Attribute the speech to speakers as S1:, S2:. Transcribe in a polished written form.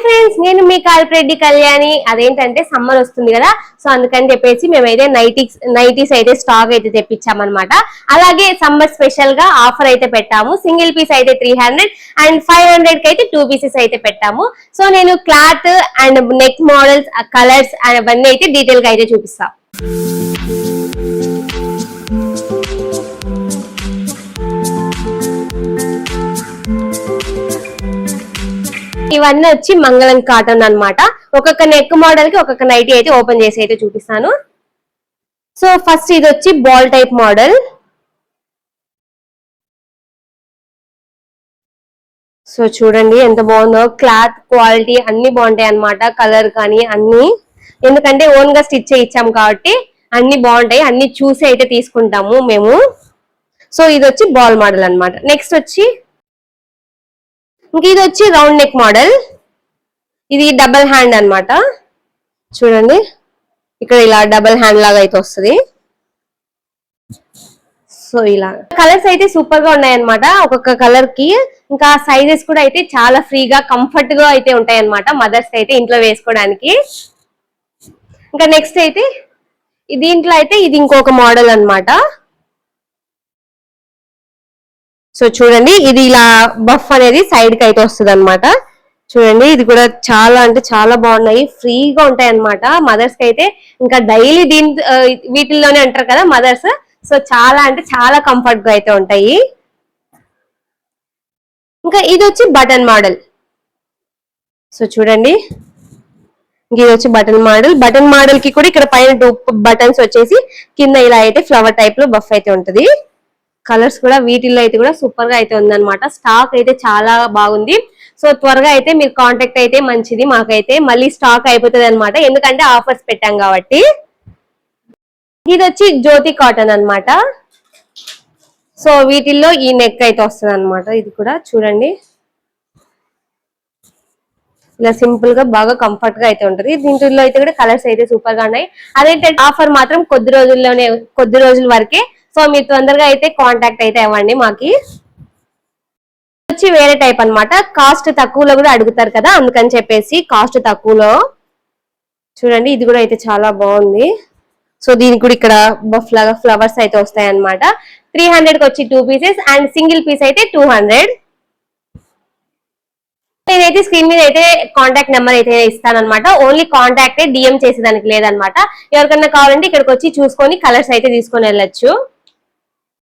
S1: Friends, నేను మీ కాల్ప్రెడ్డి కళ్యాణి. అదేంటంటే summer వస్తుంది కదా, సో అందుకని చెప్పేసి మేమైతే నైటీస్ అయితే స్టాక్ అయితే తెప్పించామన్నమాట. అలాగే సమ్మర్ స్పెషల్ గా ఆఫర్ అయితే పెట్టాము. సింగిల్ పీస్ అయితే 300 అండ్ 500 కి అయితే 2 పీసెస్ అయితే పెట్టాము. సో నేను cloth and neck models, colours అవన్నీ అయితే డీటెయిల్ గా అయితే చూపిస్తా. ఇవన్నీ వచ్చి మంగళం కాటన్ అన్నమాట. ఒక్కొక్క నెక్ మోడల్ కి ఒక్కొక్క నైటీ అయితే ఓపెన్ చేసి అయితే చూపిస్తాను. సో ఫస్ట్ ఇది వచ్చి బాల్ టైప్ మోడల్. సో చూడండి ఎంత బాగుందో, క్లాత్ క్వాలిటీ అన్ని బాగుంటాయి అన్నమాట. కలర్ కానీ అన్ని, ఎందుకంటే ఓన్ గా స్టిచ్ ఇచ్చాం కాబట్టి అన్ని బాగుంటాయి. అన్ని చూసి అయితే తీసుకుంటాము మేము. సో ఇది వచ్చి బాల్ మోడల్ అన్నమాట. నెక్స్ట్ వచ్చి ఇంక ఇది వచ్చి రౌండ్ నెక్ మోడల్. ఇది డబల్ హ్యాండ్ అన్నమాట. చూడండి ఇక్కడ ఇలా డబల్ హ్యాండ్ లాగా అయితే వస్తుంది. సో ఇలా కలర్స్ అయితే సూపర్ గా ఉన్నాయి అన్నమాట. ఒక్కొక్క కలర్ కి ఇంకా సైజెస్ కూడా అయితే చాలా ఫ్రీగా కంఫర్ట్ గా అయితే ఉంటాయి అన్నమాట. మదర్స్ అయితే ఇంట్లో వేసుకోవడానికి. ఇంకా నెక్స్ట్ అయితే దీంట్లో అయితే ఇది ఇంకొక మోడల్ అన్నమాట. సో చూడండి ఇది ఇలా బఫ్ అనేది సైడ్ కి అయితే వస్తుంది అనమాట. చూడండి ఇది కూడా చాలా అంటే చాలా బాగున్నాయి, ఫ్రీగా ఉంటాయి అన్నమాట మదర్స్ కి అయితే. ఇంకా డైలీ వీటిల్లోనే అంటారు కదా మదర్స్. సో చాలా అంటే చాలా కంఫర్ట్ గా అయితే ఉంటాయి. ఇంకా ఇది వచ్చి బటన్ మోడల్. సో చూడండి ఇది వచ్చి బటన్ మోడల్. బటన్ మోడల్ కి కూడా ఇక్కడ పైన 2 బటన్స్ వచ్చేసి కింద ఇలా అయితే ఫ్లవర్ టైప్ లో బఫ్ అయితే ఉంటది. కలర్స్ కూడా వీటిల్లో అయితే కూడా సూపర్ గా అయితే ఉందన్నమాట. స్టాక్ అయితే చాలా బాగుంది. సో త్వరగా అయితే మీరు కాంటాక్ట్ అయితే మంచిది. మాకైతే మళ్ళీ స్టాక్ అయిపోతుంది అనమాట, ఎందుకంటే ఆఫర్స్ పెట్టాం కాబట్టి. ఇది వచ్చి జ్యోతి కాటన్ అన్నమాట. సో వీటిల్లో ఈ నెక్ అయితే వస్తుంది అనమాట. ఇది కూడా చూడండి ఇలా సింపుల్ గా బాగా కంఫర్ట్ గా అయితే ఉంటది. దీంట్లో అయితే కూడా కలర్స్ అయితే సూపర్ గా ఉన్నాయి. అదేంటంటే ఆఫర్ మాత్రం కొద్ది రోజుల వరకే. సో మీరు తొందరగా అయితే కాంటాక్ట్ అయితే అవ్వండి. మాకి వచ్చి వేరే టైప్ అన్నమాట. కాస్ట్ తక్కువలో కూడా అడుగుతారు కదా, అందుకని చెప్పేసి కాస్ట్ తక్కువలో. చూడండి ఇది కూడా అయితే చాలా బాగుంది. సో దీనికి కూడా ఇక్కడ బఫ్ లాగా ఫ్లవర్స్ అయితే వస్తాయి అన్నమాట. 300 కి వచ్చి 2 పీసెస్ అండ్ సింగిల్ పీస్ అయితే 200. నేనైతే స్క్రీన్ మీద అయితే కాంటాక్ట్ నెంబర్ అయితే ఇస్తానన్నమాట. ఓన్లీ కాంటాక్ట్ డిఎం చేసేదానికి లేదనమాట. ఎవరికన్నా కావాలంటే ఇక్కడికి వచ్చి చూసుకొని కలర్స్ అయితే తీసుకొని వెళ్ళొచ్చు.